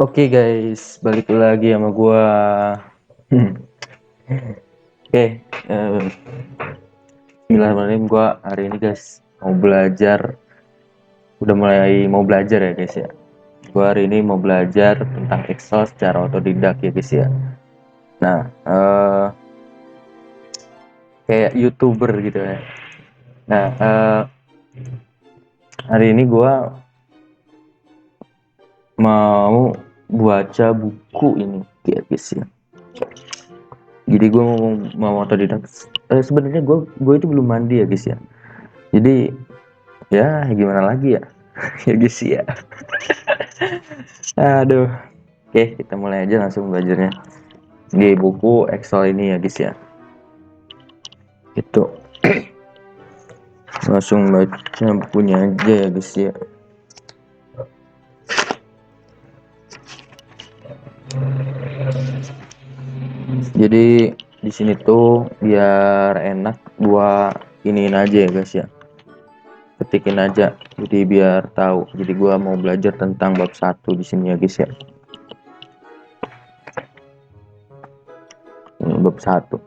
Oke guys, balik lagi sama gua. Oke, Bismillahirrahmanirrahim. Gua hari ini guys mau belajar, udah mulai mau belajar ya guys ya. Gua hari ini mau belajar tentang Excel secara otodidak ya guys ya. Nah, kayak YouTuber gitu ya. Nah, hari ini gua mau baca buku ini ya guys ya. Jadi gue mau otodidak. Sebenarnya gue itu belum mandi ya guys ya. Jadi ya gimana lagi ya. Ya guys ya. Aduh. Oke, kita mulai aja langsung belajarnya di buku Excel ini ya guys ya. Itu langsung baca bukunya aja ya guys ya. Jadi di sini tuh biar enak gua iniin aja ya guys ya. Ketikin aja jadi biar tahu. Jadi gua mau belajar tentang bab 1 di sini ya guys ya. Ini bab 1.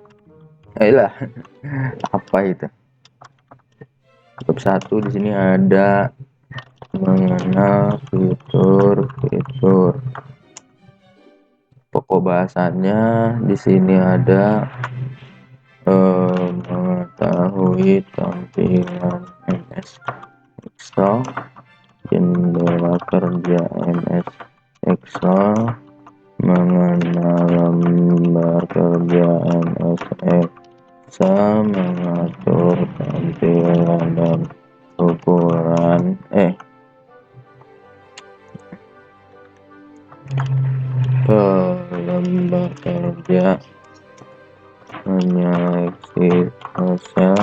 Lah, apa itu? Bab 1 di sini ada mengenal fitur-fitur. Pokok bahasannya di sini ada mengetahui tampilan MS Excel, jendela kerja MS Excel, mengenal lembar kerja MS Excel, mengatur tampilan dan ukuran lembar kerja, menyeleksi sel,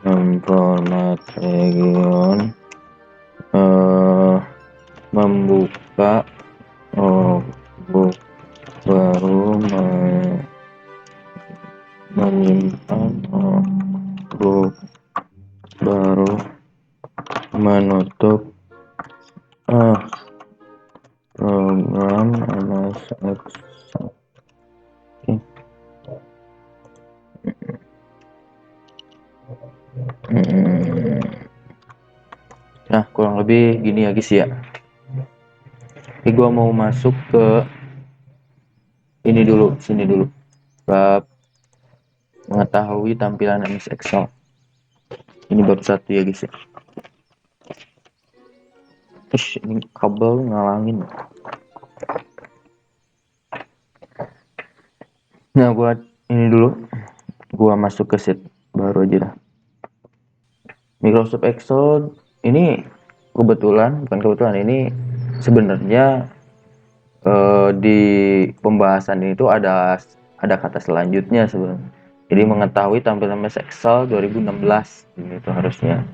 memformat region, membuka book baru, menyimpan book baru, menutup program MS Excel. Nah, kurang lebih gini ya guys ya. Ini gua mau masuk ke ini dulu, sini dulu. Bab mengetahui tampilan MS Excel. Ini bab 1 ya guys ya. Ini kabel ngalangin. Nah, buat ini dulu, gua masuk ke sheet baru aja dah. Microsoft Excel ini bukan kebetulan ini sebenarnya di pembahasan itu ada kata selanjutnya sebenarnya. Jadi mengetahui tampilan MS Excel 2016 ini tuh harusnya.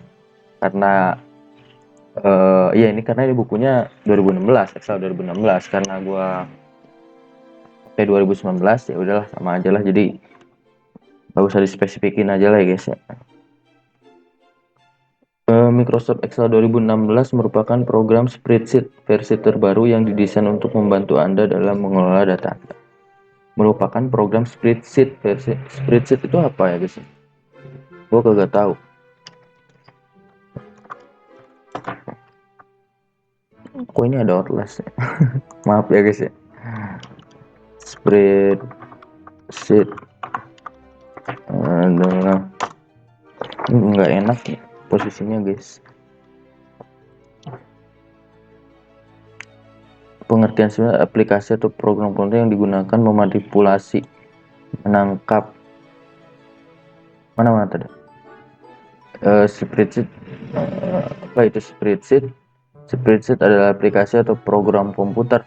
Karena iya ini karena ini bukunya 2016, Excel 2016, karena gua pakai 2019 ya udahlah sama aja lah, jadi nggak usah dispesifikin aja lah ya guys ya. Microsoft Excel 2016 merupakan program spreadsheet versi terbaru yang didesain untuk membantu Anda dalam mengelola data. Merupakan program spreadsheet itu apa ya guys? Gua kagak tahu. Kok ini ada Outlast ya? Maaf ya guys ya. Spreadsheet adalah nggak enak ya posisinya guys. Pengertian sebenarnya aplikasi atau program yang digunakan memanipulasi, menangkap mana tadi spreadsheet. Apa itu spreadsheet? Spreadsheet adalah aplikasi atau program komputer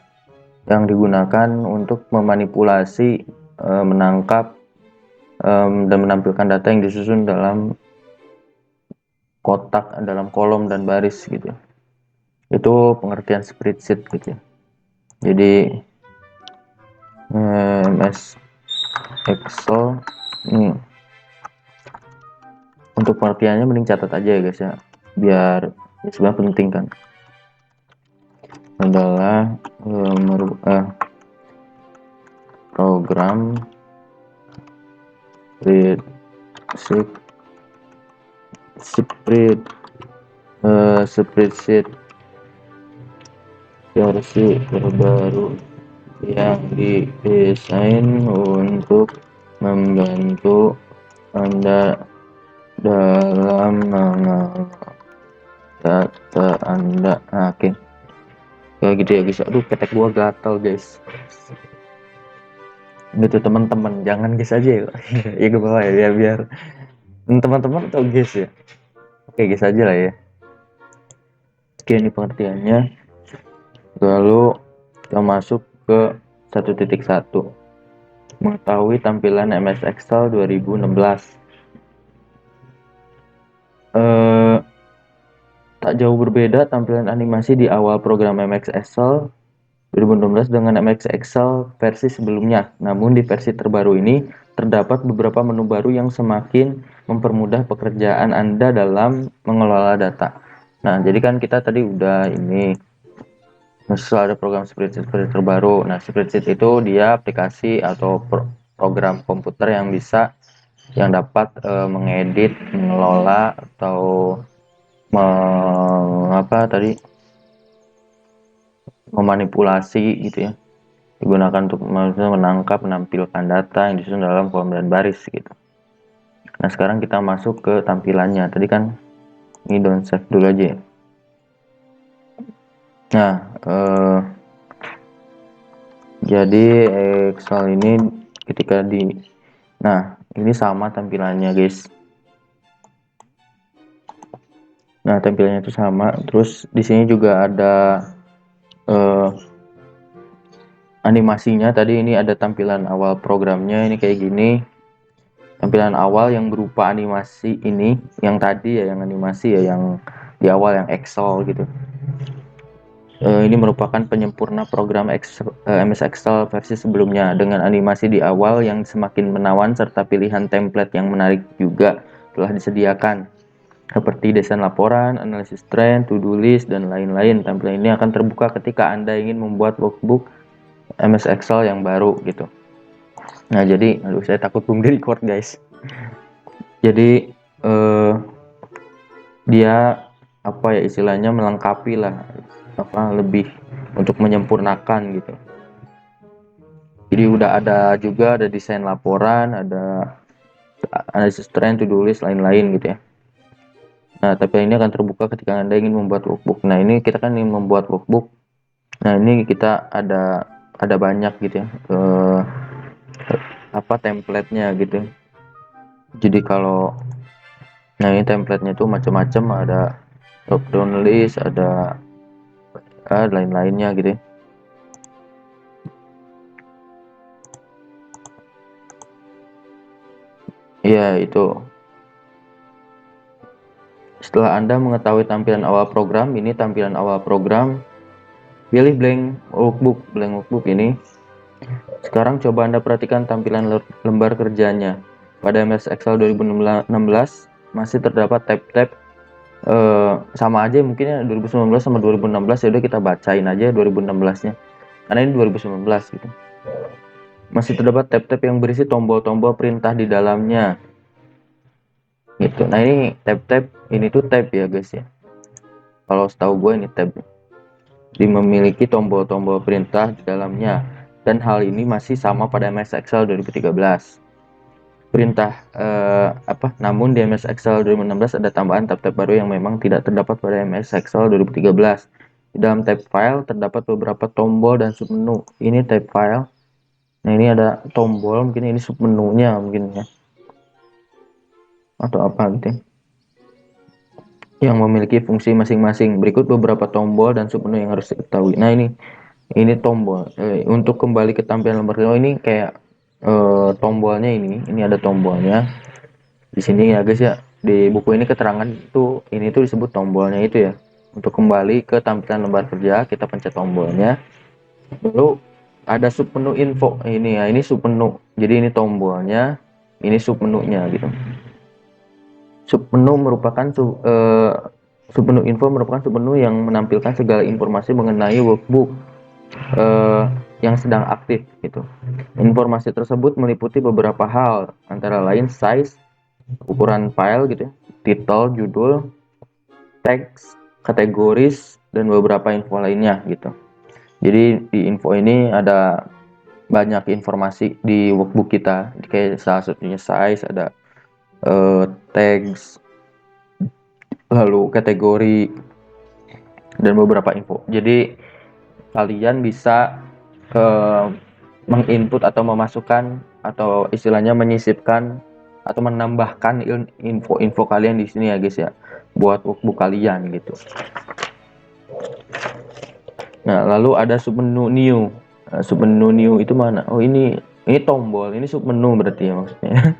yang digunakan untuk memanipulasi, menangkap, dan menampilkan data yang disusun dalam kotak, dalam kolom dan baris gitu. Itu pengertian spreadsheet gitu. Jadi MS Excel ini untuk pengertiannya mending catat aja ya guys ya, biar ya sebenarnya penting kan, adalah program spreadsheet spread spreadsheet versi terbaru yang didesain untuk membantu Anda dalam mengelola data Anda. Oke. Kayak gitu ya guys. Aduh, ketek gua gatal guys. Gitu teman-teman, jangan guys aja ya. Ya gue bawa ya biar teman-teman tau guys ya. Oke guys aja lah ya. Oke, ini pengertiannya. Lalu kita masuk ke 1.1, mengetahui tampilan MS Excel 2016. Tak jauh berbeda tampilan animasi di awal program MS Excel 2016 dengan MS Excel versi sebelumnya. Namun di versi terbaru ini terdapat beberapa menu baru yang semakin mempermudah pekerjaan Anda dalam mengelola data. Nah, jadi kan kita tadi udah ini misal ada program spreadsheet terbaru. Nah, spreadsheet itu dia aplikasi atau program komputer yang dapat mengedit, mengelola atau memanipulasi gitu ya, digunakan untuk menangkap, menampilkan data yang disusun dalam kolom dan baris gitu. Nah, sekarang kita masuk ke tampilannya. Tadi kan ini don't save dulu aja ya. Nah, jadi Excel ini ketika ini sama tampilannya guys. Nah, tampilannya itu sama. Terus di sini juga ada animasinya. Tadi ini ada tampilan awal programnya ini kayak gini. Tampilan awal yang berupa animasi ini, yang tadi ya, yang animasi ya, yang di awal yang Excel gitu. Ini merupakan penyempurna program MS Excel versi sebelumnya dengan animasi di awal yang semakin menawan serta pilihan template yang menarik juga telah disediakan seperti desain laporan, analisis tren, to-do list, dan lain-lain. Tampilan ini akan terbuka ketika Anda ingin membuat workbook MS Excel yang baru gitu. Nah, jadi aduh, saya takut belum di record guys. Jadi dia apa ya istilahnya melengkapi lah, lebih untuk menyempurnakan gitu. Jadi udah ada desain laporan, ada analisis tren, to-do list, lain-lain gitu ya. Nah, tapi ini akan terbuka ketika Anda ingin membuat workbook. Nah, ini kita kan ingin membuat workbook. Nah, ini kita ada banyak gitu ya, template-nya gitu. Jadi ini template-nya itu macam-macam, ada drop down list, ada lain-lainnya gitu ya. Iya, itu. Setelah Anda mengetahui tampilan awal program, ini tampilan awal program, pilih blank workbook ini. Sekarang coba Anda perhatikan tampilan lembar kerjanya. Pada MS Excel 2016 masih terdapat tab-tab sama aja mungkin ya 2019 sama 2016, ya udah kita bacain aja 2016-nya. Karena ini 2019 gitu. Masih terdapat tab-tab yang berisi tombol-tombol perintah di dalamnya. Gitu. Nah, ini tab-tab, ini tuh tab ya guys ya. Kalau setahu gue ini tab. Memiliki tombol-tombol perintah di dalamnya, dan hal ini masih sama pada MS Excel 2013. Namun di MS Excel 2016 ada tambahan tab-tab baru yang memang tidak terdapat pada MS Excel 2013. Di dalam tab file terdapat beberapa tombol dan submenu. Ini tab file. Nah, ini ada tombol, mungkin ini submenunya mungkin ya. Atau apa gitu ya, yang memiliki fungsi masing-masing. Berikut beberapa tombol dan submenu yang harus diketahui. Nah, ini tombol untuk kembali ke tampilan lembar kerja. Ini kayak tombolnya ini ada tombolnya di sini ya guys ya. Di buku ini keterangan ini tuh disebut tombolnya itu ya. Untuk kembali ke tampilan lembar kerja, kita pencet tombolnya. Lalu ada submenu info ini ya, ini submenu. Jadi ini tombolnya, ini submenunya gitu. Submenu merupakan submenu info merupakan submenu yang menampilkan segala informasi mengenai workbook. yang sedang aktif gitu. Informasi tersebut meliputi beberapa hal, antara lain size, ukuran file gitu ya, title, judul, teks, kategoris, dan beberapa info lainnya gitu. Jadi di info ini ada banyak informasi di workbook kita, kayak salah satunya size, ada teks, lalu kategori, dan beberapa info. Jadi kalian bisa menginput atau memasukkan atau istilahnya menyisipkan atau menambahkan info-info kalian di sini ya guys ya, buat workbook kalian gitu. Nah, lalu ada submenu new. Nah, submenu new itu mana? Oh, ini tombol, ini submenu berarti ya maksudnya.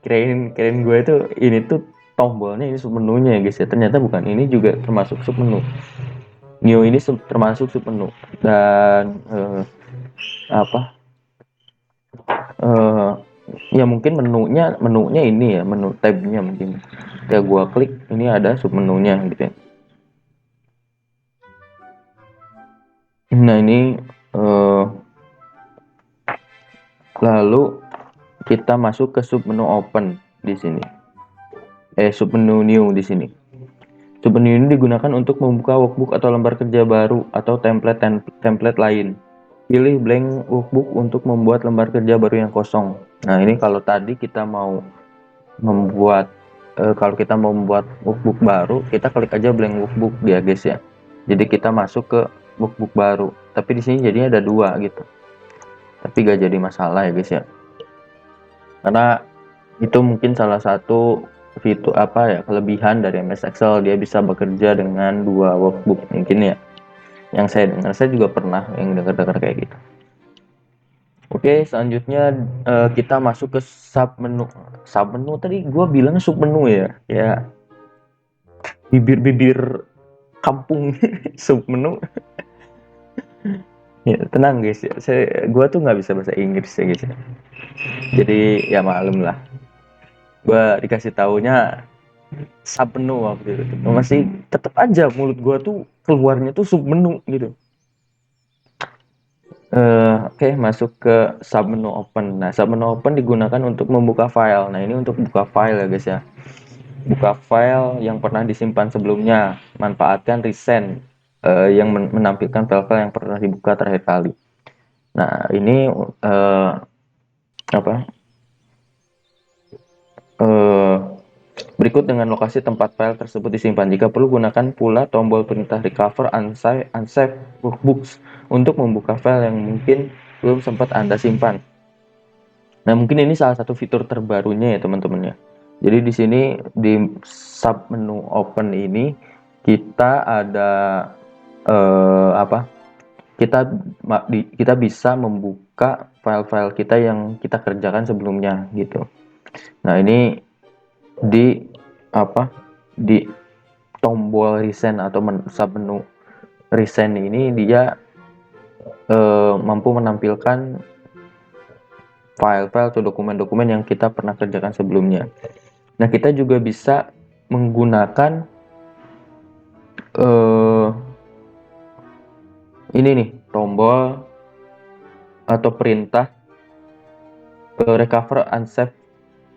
kirain gue itu ini tuh tombolnya, ini submenunya ya guys ya. Ternyata bukan, ini juga termasuk submenu. New ini termasuk submenu. Dan apa? Ya mungkin menunya ini ya, menu tabnya mungkin. Kayak gua klik, ini ada submenunya gitu ya. Nah, ini lalu kita masuk ke submenu open di sini. Submenu new di sini. Submenu ini digunakan untuk membuka workbook atau lembar kerja baru atau template lain. Pilih blank workbook untuk membuat lembar kerja baru yang kosong. Nah, ini kalau tadi kita mau membuat kalau kita mau membuat workbook baru, kita klik aja blank workbook dia guys ya. Jadi kita masuk ke workbook baru. Tapi di sini jadinya ada dua gitu. Tapi gak jadi masalah ya guys ya. Karena itu mungkin salah satu fitur kelebihan dari MS Excel, dia bisa bekerja dengan dua workbook mungkin ya. Yang saya dengar, saya juga pernah yang dengar kayak gitu. Oke, selanjutnya kita masuk ke submenu. Submenu tadi gue bilang submenu ya. Ya, bibir-bibir kampung submenu. Ya, tenang guys ya. Gue tuh nggak bisa bahasa Inggris ya guys ya. Jadi ya maklum lah. Gue dikasih taunya submenu waktu itu. Masih tetap aja mulut gue tuh keluarnya tuh submenu gitu. Oke, masuk ke submenu open. Nah, submenu open digunakan untuk membuka file. Nah, ini untuk buka file ya guys ya. Buka file yang pernah disimpan sebelumnya. Manfaatkan recent yang menampilkan file-file yang pernah dibuka terakhir kali. Nah, ini berikut dengan lokasi tempat file tersebut disimpan. Jika perlu, gunakan pula tombol perintah recover unsave workbooks untuk membuka file yang mungkin belum sempat Anda simpan. Nah, mungkin ini salah satu fitur terbarunya ya teman-teman ya. Jadi di sini di sub menu open ini kita ada kita bisa membuka file-file kita yang kita kerjakan sebelumnya gitu. Nah, ini di di tombol recent atau sub menu recent ini dia mampu menampilkan file-file atau dokumen-dokumen yang kita pernah kerjakan sebelumnya. Nah, kita juga bisa menggunakan ini nih, tombol atau perintah recover unsaved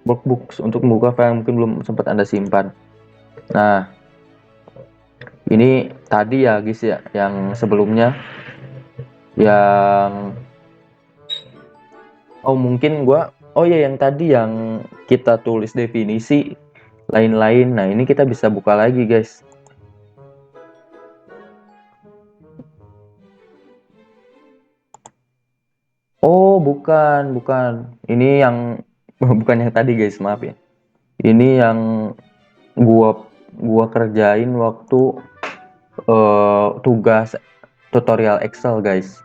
workbooks untuk membuka file yang mungkin belum sempat Anda simpan. Nah, ini tadi ya guys ya, yang sebelumnya yang yang tadi yang kita tulis definisi lain-lain. Nah, ini kita bisa buka lagi guys. Oh, bukan. Ini yang bukan yang tadi guys, maaf ya. Ini yang gua kerjain waktu tugas tutorial Excel guys.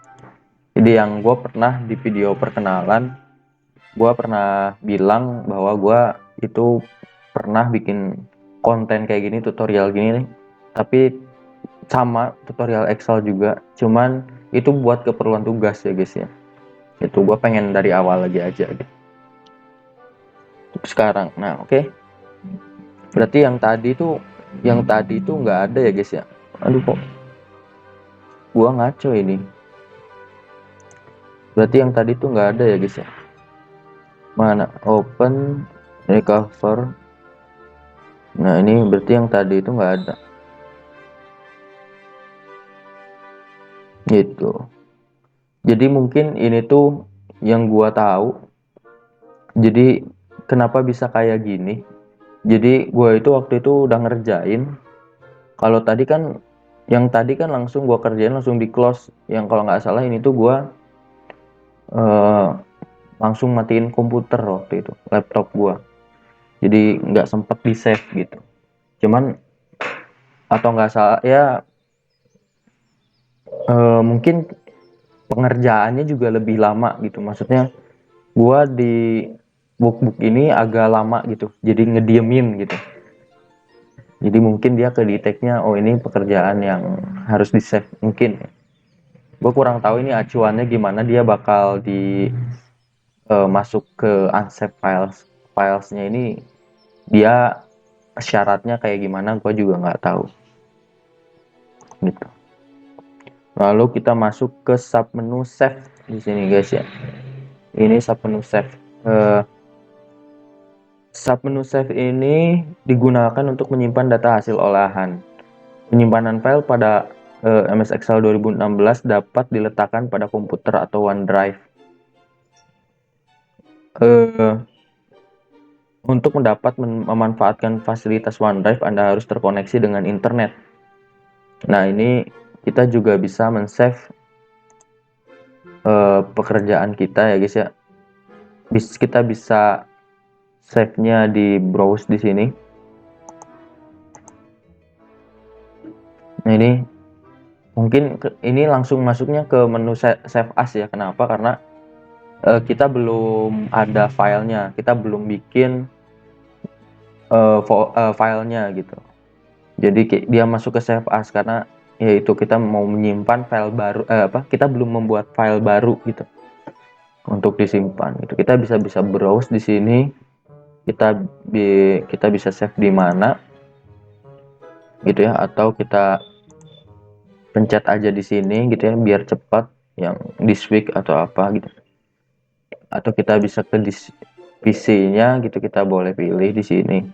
Jadi yang gua pernah di video perkenalan, gua pernah bilang bahwa gua itu pernah bikin konten kayak gini, tutorial gini nih. Tapi sama tutorial Excel juga, cuman itu buat keperluan tugas ya guys ya. Itu gue pengen dari awal lagi aja gitu sekarang. Nah, oke. Berarti yang tadi itu nggak ada ya guys ya. Aduh, kok gua ngaco ini. Berarti yang tadi tuh nggak ada ya guys ya. Mana open recover. Nah ini berarti yang tadi itu nggak ada gitu. Jadi mungkin ini tuh yang gua tahu. Jadi kenapa bisa kayak gini? Jadi gua itu waktu itu udah ngerjain. Kalau tadi kan, yang tadi kan langsung gua kerjain langsung di close. Yang kalau nggak salah ini tuh gua eh, langsung matiin komputer waktu itu, laptop gua. Jadi nggak sempet di save gitu. Cuman atau nggak salah ya, mungkin pengerjaannya juga lebih lama gitu. Maksudnya gua di book ini agak lama gitu. Jadi ngediemin gitu. Jadi mungkin dia ke detect-nya, oh ini pekerjaan yang harus di save mungkin. Gue kurang tahu ini acuannya gimana, dia bakal di masuk ke unsave filesnya ini, dia syaratnya kayak gimana gue juga nggak tahu gitu. Lalu kita masuk ke sub menu save di sini guys ya. Ini sub menu save. Sub menu save ini digunakan untuk menyimpan data hasil olahan. Penyimpanan file pada MS Excel 2016 dapat diletakkan pada komputer atau OneDrive. Untuk memanfaatkan fasilitas OneDrive, Anda harus terkoneksi dengan internet. Nah, ini kita juga bisa men-save pekerjaan kita ya guys ya. Kita bisa save-nya di browse di sini. Nah, ini mungkin ini langsung masuknya ke menu save as ya. Kenapa? Karena kita belum ada filenya, kita belum bikin filenya gitu. Jadi dia masuk ke save as karena yaitu kita mau menyimpan file baru, kita belum membuat file baru gitu untuk disimpan gitu. Kita bisa browse di sini, kita bisa save di mana gitu ya, atau kita pencet aja di sini gitu ya biar cepat, yang this week atau apa gitu. Atau kita bisa ke PC-nya gitu, kita boleh pilih di sini,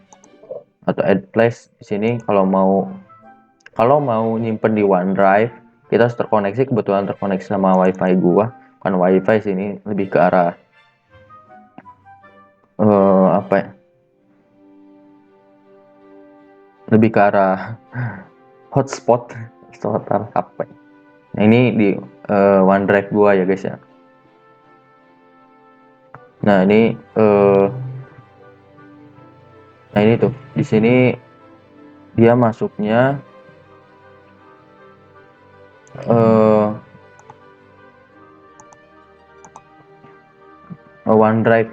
atau add place di sini. Kalau mau nyimpen di OneDrive, kita harus terkoneksi, kebetulan terkoneksi sama WiFi gua. Kan WiFi sini lebih ke arah apa ya? Lebih ke arah hotspot total HP. Nah, ini di OneDrive gua ya guys ya. Nah, ini tuh di sini dia masuknya OneDrive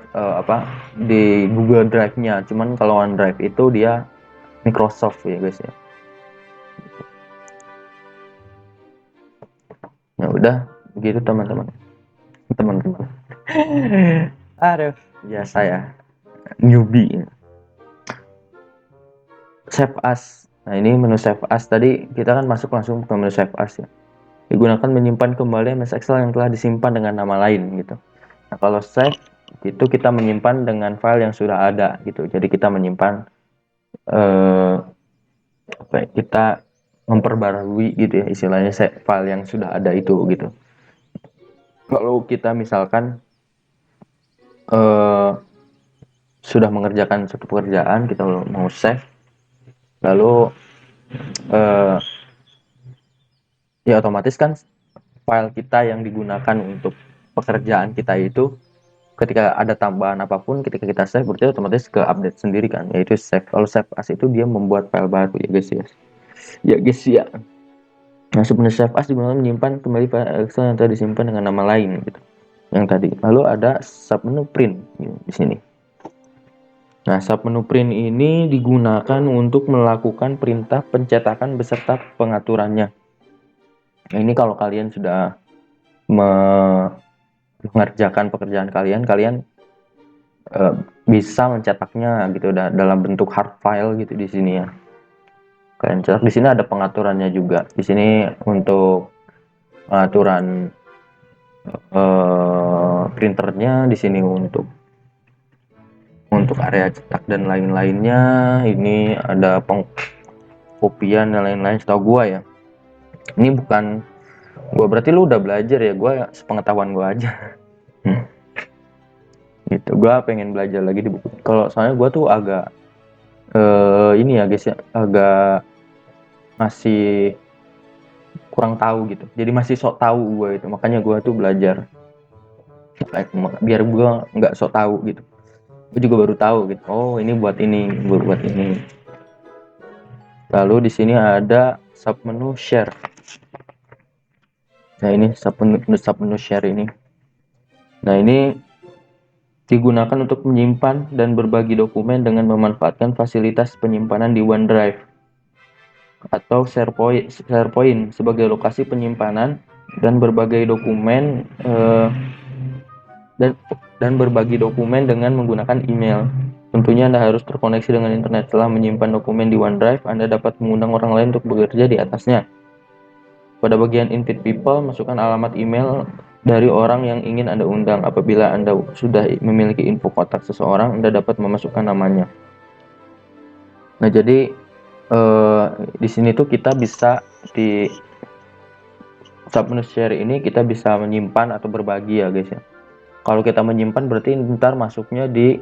di Google Drive-nya. Cuman kalau OneDrive itu dia Microsoft ya guys ya. Ya udah begitu teman-teman. Aduh, ya saya newbie. Save as. Nah, ini menu save as tadi kita kan masuk langsung ke menu save as ya. Digunakan menyimpan kembali MS Excel yang telah disimpan dengan nama lain gitu. Nah, kalau save itu kita menyimpan dengan file yang sudah ada gitu. Jadi kita menyimpan kita memperbarui gitu ya, istilahnya file yang sudah ada itu gitu. Kalau kita misalkan sudah mengerjakan suatu pekerjaan, kita mau save, lalu ya otomatis kan file kita yang digunakan untuk pekerjaan kita itu, ketika ada tambahan apapun ketika kita save, berarti otomatis ke update sendiri kan, yaitu save. Kalau save as itu dia membuat file baru ya guys ya. Ya guys ya. Nah, sebenarnya save as digunakan menyimpan kembali file Excel yang telah disimpan dengan nama lain gitu. Yang tadi. Lalu ada submenu print di sini. Nah, submenu print ini digunakan untuk melakukan perintah pencetakan beserta pengaturannya. Nah, ini kalau kalian sudah mengerjakan pekerjaan kalian bisa mencetaknya gitu dalam bentuk hard file gitu di sini ya. Kalian cetak di sini, ada pengaturannya juga. Di sini untuk pengaturan printernya di sini untuk area cetak dan lain-lainnya. Ini ada pengkopian dan lain-lain setahu gua ya. Ini bukan gua, berarti lu udah belajar ya, gua sepengetahuan gua aja. Gitu, gua pengen belajar lagi di buku. Kalau soalnya gua tuh agak ini ya guys ya, agak masih kurang tahu gitu. Jadi masih sok tahu gua itu. Makanya gua tuh belajar biar gua nggak sok tahu gitu. Gue juga baru tahu gitu. Oh, ini buat ini, buat ini. Lalu di sini ada submenu share. Nah, ini submenu share ini. Nah, ini digunakan untuk menyimpan dan berbagi dokumen dengan memanfaatkan fasilitas penyimpanan di OneDrive atau SharePoint sebagai lokasi penyimpanan dan berbagai dokumen dan berbagi dokumen dengan menggunakan email. Tentunya Anda harus terkoneksi dengan internet. Setelah menyimpan dokumen di OneDrive, Anda dapat mengundang orang lain untuk bekerja di atasnya. Pada bagian invite people, masukkan alamat email dari orang yang ingin Anda undang. Apabila Anda sudah memiliki info kontak seseorang, Anda dapat memasukkan namanya. Nah, jadi di sini tuh kita bisa di submenu share ini kita bisa menyimpan atau berbagi ya guys ya. Kalau kita menyimpan berarti ntar masuknya di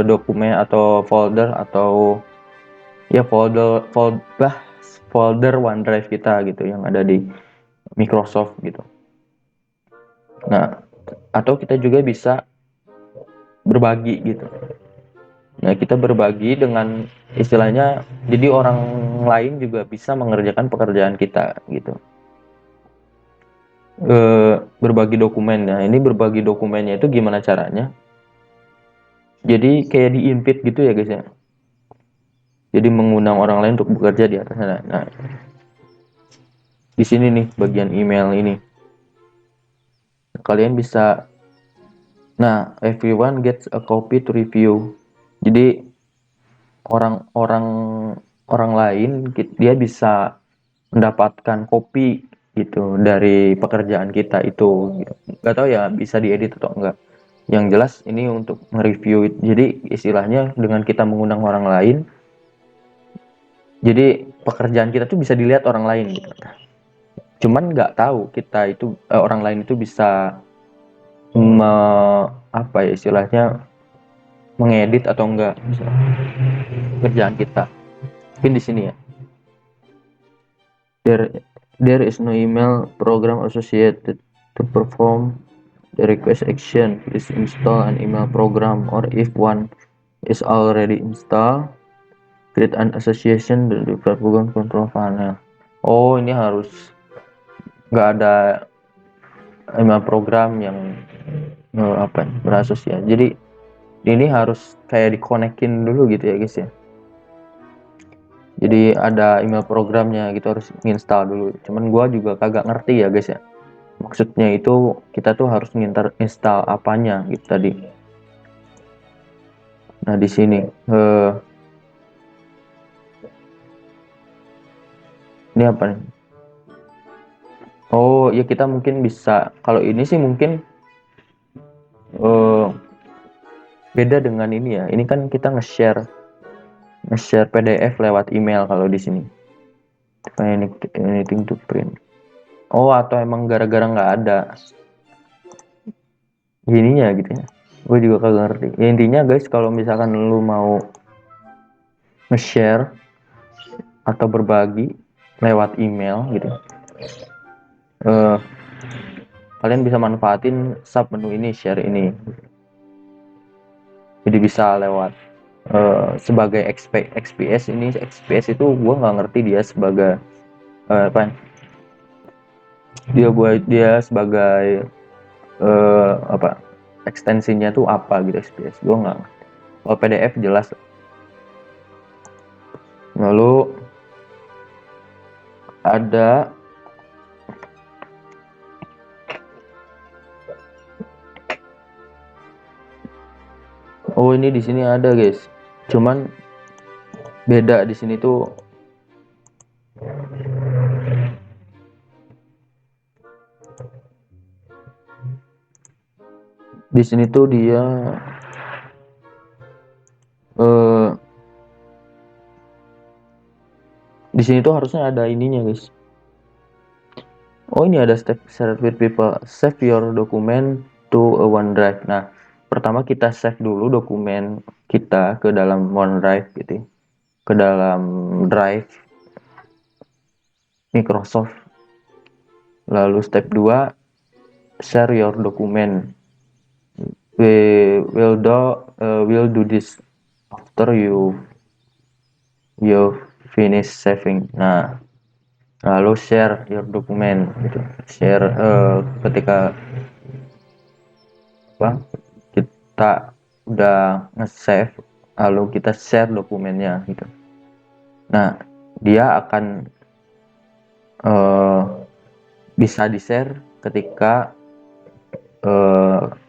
dokumen atau folder atau ya folder OneDrive kita gitu yang ada di Microsoft gitu. Nah, atau kita juga bisa berbagi gitu. Nah, kita berbagi dengan istilahnya jadi orang lain juga bisa mengerjakan pekerjaan kita gitu. Berbagi dokumen. Nah, ini berbagi dokumennya itu gimana caranya? Jadi kayak di invite gitu ya guys ya. Jadi mengundang orang lain untuk bekerja di atasnya. Nah, di sini nih bagian email ini. Kalian bisa, nah, everyone gets a copy to review. Jadi orang lain dia bisa mendapatkan kopi gitu dari pekerjaan kita itu gitu. Nggak tahu ya bisa diedit atau enggak, yang jelas ini untuk nge-review. Jadi istilahnya dengan kita mengundang orang lain, jadi pekerjaan kita tuh bisa dilihat orang lain gitu. Cuman nggak tahu kita itu orang lain itu bisa apa ya istilahnya mengedit atau enggak pekerjaan kita. Mungkin di sini ya. There is no email program associated to perform the request action. Please install an email program, or if one is already installed, create an association dari program control panel. Oh, ini harus nggak ada email program yang berasosiasi. Jadi ini harus kayak dikonekin dulu gitu ya guys ya. Jadi ada email programnya gitu, harus install dulu. Cuman gua juga kagak ngerti ya guys ya. Maksudnya itu kita tuh harus install apanya gitu tadi. Nah, di sini ini apa nih? Oh, ya kita mungkin bisa, kalau ini sih mungkin beda dengan ini ya. Ini kan kita nge-share PDF lewat email kalau di sini. Anything to print. Oh, atau emang gara-gara nggak ada gininya gitu ya. Gue juga kagak ngerti. Ya intinya guys, kalau misalkan lu mau nge-share atau berbagi lewat email gitu, kalian bisa manfaatin sub menu ini, share ini. Jadi bisa lewat sebagai XPS. Ini XPS itu gue nggak ngerti dia sebagai apa, dia sebagai apa ekstensinya tuh apa gitu. XPS gue nggak ngerti. Kalau PDF jelas. Lalu ada ini di sini ada guys, cuman beda di sini tuh. Di sini tuh dia eh di sini tuh harusnya ada ininya guys. Oh, ini ada step share with people. Save your document to a OneDrive. Nah, pertama kita save dulu dokumen kita ke dalam OneDrive gitu ya. Ke dalam drive Microsoft. Lalu step 2, share your document. Will do this after you finish saving. Nah, lalu share your document gitu. Share ketika apa kita udah nge-save, lalu kita share dokumennya gitu. Nah, dia akan bisa di-share ketika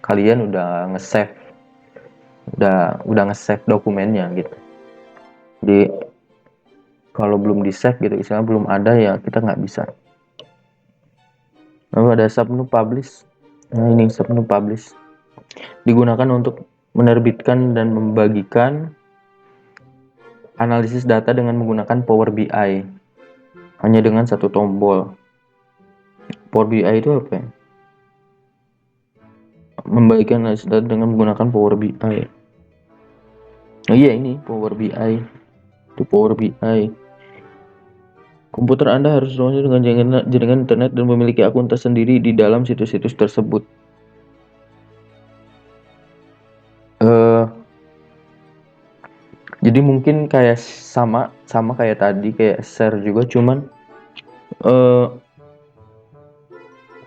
kalian udah nge-save dokumennya gitu. Jadi kalau belum di-save gitu, istilahnya belum ada ya kita nggak bisa. Lalu ada submenu publish. Nah, ini submenu publish digunakan untuk menerbitkan dan membagikan analisis data dengan menggunakan Power BI hanya dengan satu tombol. Power BI itu apa ya? Membagikan analisis data dengan menggunakan Power BI. Oh iya, ini Power BI. Itu Power BI. Komputer Anda harus terhubung dengan jaringan internet dan memiliki akun tersendiri di dalam situs-situs tersebut. Jadi mungkin kayak sama kayak tadi, kayak share juga, cuman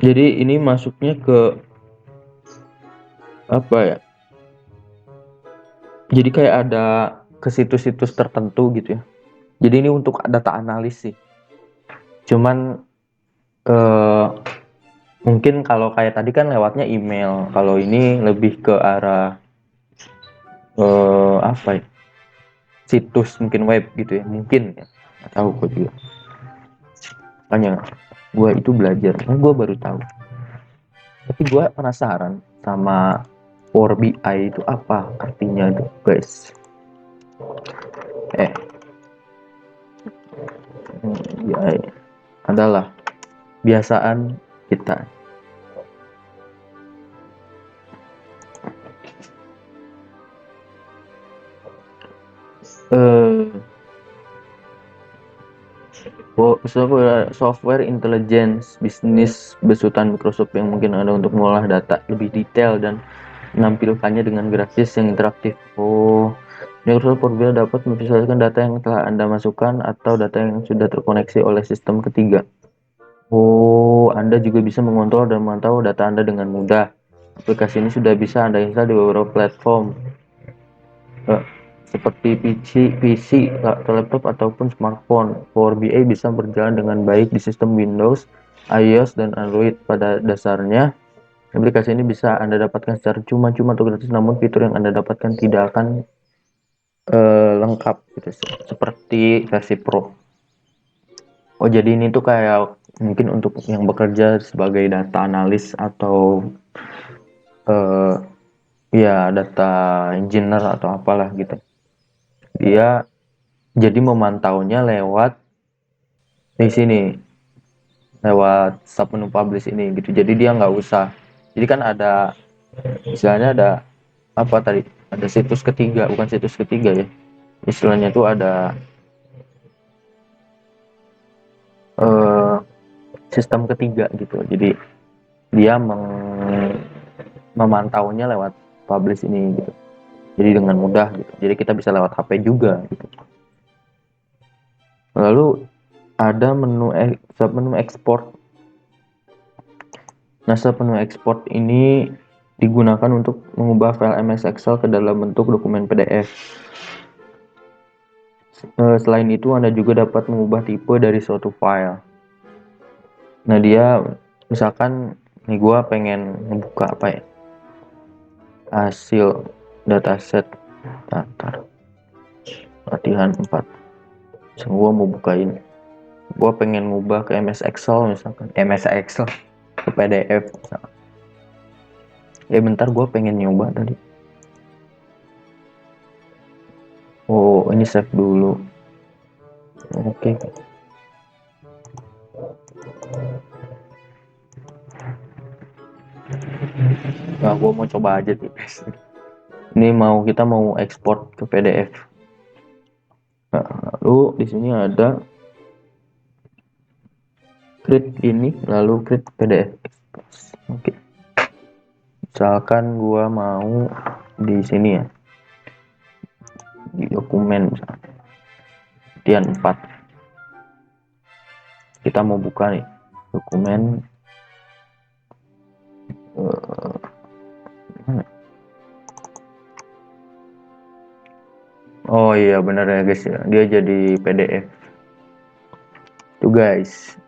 jadi ini masuknya ke apa ya? Jadi kayak ada ke situs-situs tertentu gitu ya. Jadi ini untuk data analis sih. Cuman mungkin kalau kayak tadi kan lewatnya email. Kalau ini lebih ke arah apa ya? Situs mungkin web gitu ya. Mungkin ya. Nggak tahu kok juga. Makanya gue itu belajar. Gue baru tahu. Tapi gue penasaran sama Power BI itu apa artinya tuh guys. BI adalah kebiasaan kita. Software intelligence bisnis besutan Microsoft yang mungkin ada untuk mengolah data lebih detail dan menampilkannya dengan grafis yang interaktif. Microsoft Power BI dapat memvisualisasikan data yang telah Anda masukkan atau data yang sudah terkoneksi oleh sistem ketiga. Anda juga bisa mengontrol dan memantau data Anda dengan mudah. Aplikasi ini sudah bisa Anda install di beberapa platform seperti PC, laptop ataupun smartphone. Power BI bisa berjalan dengan baik di sistem Windows, iOS, dan Android. Pada dasarnya, aplikasi ini bisa Anda dapatkan secara cuma-cuma atau gratis, namun fitur yang Anda dapatkan tidak akan lengkap gitu, seperti versi Pro. Jadi ini tuh kayak mungkin untuk yang bekerja sebagai data analis atau ya data engineer atau apalah gitu. Dia jadi memantaunya lewat di sini, lewat submenu publish ini gitu. Jadi dia nggak usah. Jadi kan ada istilahnya ada apa tadi? Ada situs ketiga, bukan situs ketiga ya. Istilahnya tuh ada sistem ketiga gitu. Jadi dia memantaunya lewat publish ini gitu. Jadi dengan mudah gitu. Jadi kita bisa lewat HP juga gitu. Lalu ada submenu export. Nah, submenu export ini digunakan untuk mengubah file MS Excel ke dalam bentuk dokumen PDF. Selain itu, Anda juga dapat mengubah tipe dari suatu file. Nah, dia misalkan nih gue pengen membuka apa ya, hasil dataset datar latihan 4. Gue mau bukain, gue pengen ngubah ke MS Excel misalkan, MS Excel ke PDF misalkan. Bentar, gue pengen nyoba tadi. Oh, ini save dulu. Oke. Nah, gue mau coba aja nih, guys. Ini kita mau ekspor ke PDF. Nah, lalu di sini ada create ini, lalu create PDF. Oke. Misalkan gua mau di sini ya, di dokumen misalkan. Kemudian 4. Kita mau buka nih dokumen. Oh iya benar ya guys ya, dia jadi PDF. Tuh guys.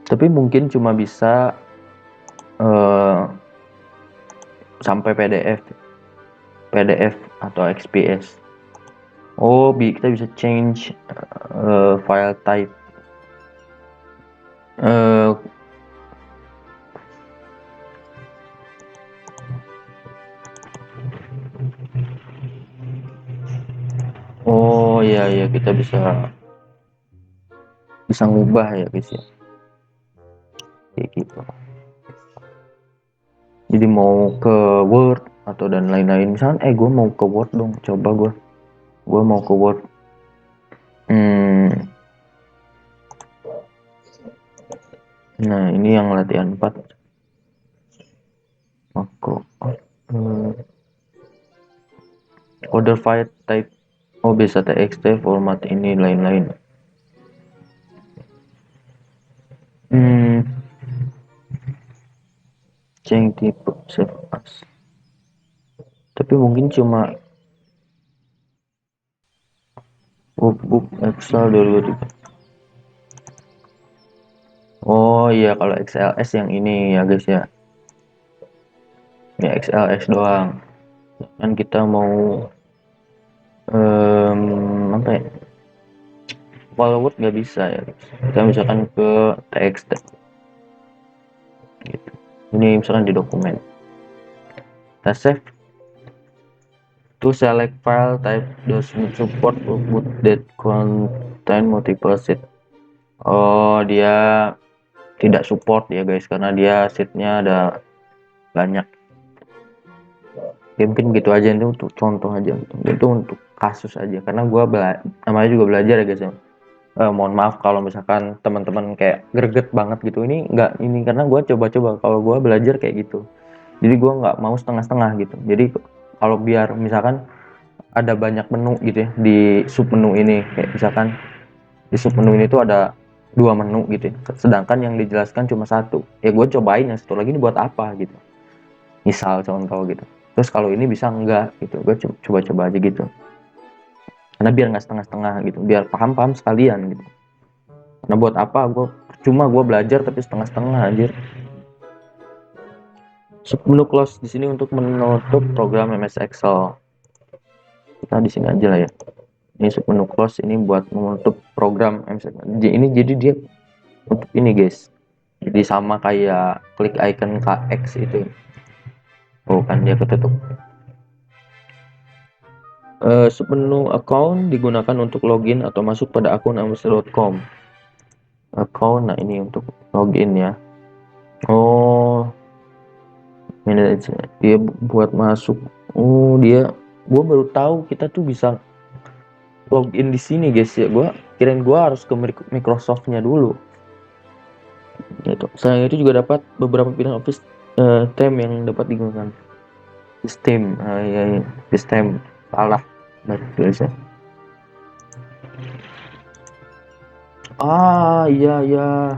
Tapi mungkin cuma bisa sampai PDF atau XPS. Oh, kita bisa change file type. Oh iya iya, kita bisa ngubah ya guys ya, kayak gitu. Jadi mau ke Word atau dan lain-lain, misalnya gue mau ke Word dong, coba gue mau ke Word. Nah ini yang latihan 4 makro. Order file type, oh bisa txt format ini lain-lain. Change type save as, tapi mungkin cuma workbook Excel 2023. Oh iya, kalau XLS yang ini ya guys ya, ini XLS doang. Kan kita mau apa ya, file Word nggak bisa ya guys. Kita misalkan ke TXT gitu. Ini misalkan di dokumen, kita save. To select file type does not support workbook that contain multiple sheet. Oh, dia tidak support ya guys, karena dia sheetnya ada banyak. Ya, mungkin gitu aja, itu untuk contoh aja, itu untuk kasus aja, karena gue namanya juga belajar ya guys ya. Mohon maaf kalau misalkan teman-teman kayak greget banget gitu, ini enggak, ini karena gue coba-coba, kalau gue belajar kayak gitu, jadi gue nggak mau setengah-setengah gitu. Jadi kalau biar misalkan ada banyak menu gitu ya di sub menu ini, kayak misalkan di sub menu ini tuh ada 2 menu gitu ya, sedangkan yang dijelaskan cuma 1, ya gue cobain yang 1 lagi ini buat apa gitu, misal contoh gitu. Terus kalau ini bisa enggak gitu, gue coba-coba aja gitu, karena biar nggak setengah-setengah gitu, biar paham-paham sekalian gitu. Karena buat apa gue cuma gue belajar tapi setengah-setengah anjir. Menu close di sini untuk menutup program MS Excel. Kita di sini aja lah ya. Ini menu close ini buat menutup program MS Excel. Ini jadi dia untuk ini guys. Jadi sama kayak klik icon KX itu. Oh kan dia ketutup. Submenu account digunakan untuk login atau masuk pada akun amazon.com. Account, nah ini untuk login ya. Oh, manage, dia buat masuk. Oh dia, gue baru tahu kita tuh bisa login di sini guys ya. Gue kirain gue harus ke Microsoftnya dulu. Gitu. Selain itu juga dapat beberapa pilihan Office theme yang dapat digunakan. Sistem, ya, sistem salah dari tulisnya. Ah iya iya,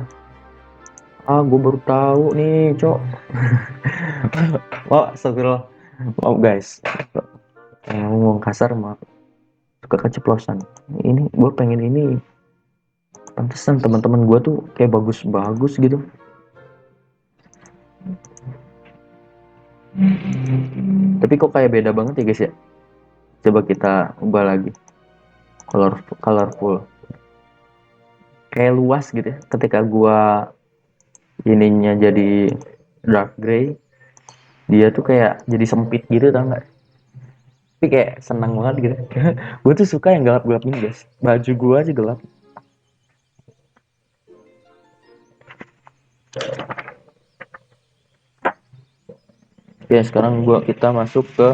gue baru tahu nih cok. Oh astagfirullah, maaf guys, ngomong kasar, maaf, suka keceplosan. Ini gue pengen ini, pantesan teman-teman gue tuh kayak bagus-bagus gitu. Tapi kok kayak beda banget ya guys ya. Coba kita ubah lagi, colorful, kayak luas gitu ya. Ketika gua ininya jadi dark gray. Dia tuh kayak jadi sempit gitu, tau nggak? Tapi kayak senang banget gitu. Gue tuh suka yang gelap-gelap ini guys. Baju gue aja gelap. Oke, sekarang kita masuk ke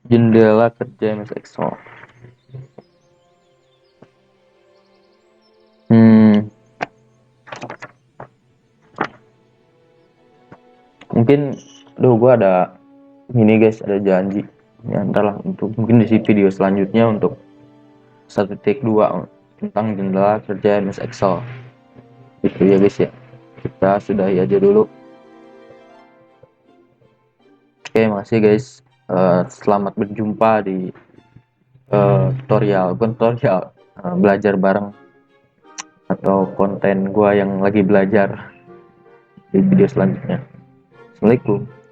jendela kerja MS Excel. Hmm, mungkin, gue ada ini guys, ada janji. Ya, lah untuk mungkin di video selanjutnya untuk 1.2 tentang jendela kerja MS Excel. Itu ya guys ya. Kita sudahi aja dulu. Oke, makasih guys. Selamat berjumpa di belajar bareng atau konten gua yang lagi belajar di video selanjutnya. Assalamualaikum.